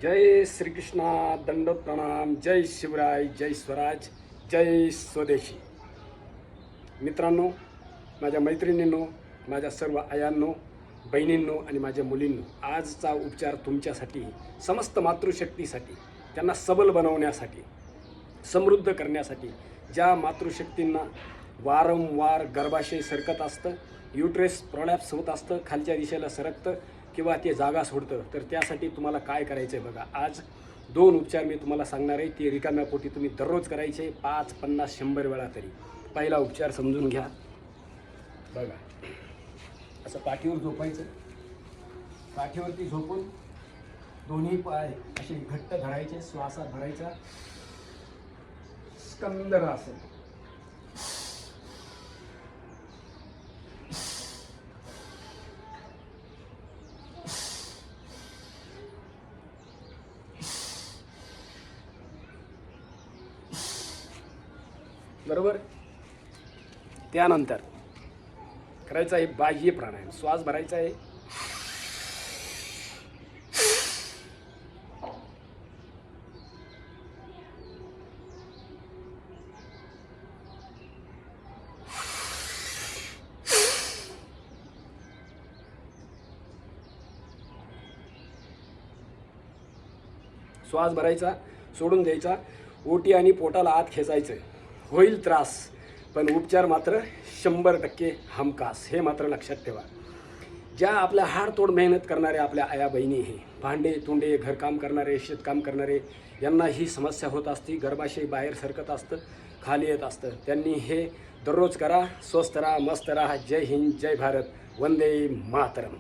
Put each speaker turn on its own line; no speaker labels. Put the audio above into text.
जय श्रीकृष्णा, दंडोत प्रणाम, जय शिवराय, जय स्वराज, जय स्वदेशी. मित्रांनो, माझ्या मैत्रिणींनो, माझ्या सर्व आयांनो, बहिणींनो आणि माझ्या मुलींनो, आजचा उपचार तुमच्यासाठी, समस्त मातृशक्तीसाठी, त्यांना सबल बनवण्यासाठी, समृद्ध करण्यासाठी. ज्या मातृशक्तींना वारंवार गर्भाशय सरकत असतं, युट्रेस प्रोलॅप्स होत असतं, खालच्या दिशेला सरकतं किंवा ते जागा सोडतं, तर त्यासाठी तुम्हाला काय करायचं आहे बघा. आज 2 उपचार मी तुम्हाला सांगणार आहे. ते रिकाम्या पोटी तुम्ही दररोज करायचे 5, 50, 100 वेळा तरी. पहिला उपचार समजून घ्या बघा. असं पाठीवर झोपायचं. पाठीवरती झोपून दोन्ही पाय असे घट्ट धरायचे, श्वासात भरायचा. स्कंदरासन. बरोबर. त्यानंतर करायचं आहे बाह्य प्राणायाम. श्वास भरायचा आहे, श्वास भरायचा, सोडून द्यायचा. ओटी आणि पोटाला आत खेचायचं. होईल त्रास, पण उपचार मात्र 100% हमखास. हे मात्र लक्षात ठेवा. ज्या आपल्या हाडतोड मेहनत करणारे आपल्या आया बहिणी, हे भांडे तुंडे, घरकाम करणारे, शेतकाम करणारे, यांना ही समस्या होत असती. गर्भाशय बाहेर सरकत असतं, खाली येत असतं. त्यांनी हे दररोज करा. स्वस्थ राहा, मस्त राहा. जय हिंद, जय भारत, वंदे मातरम.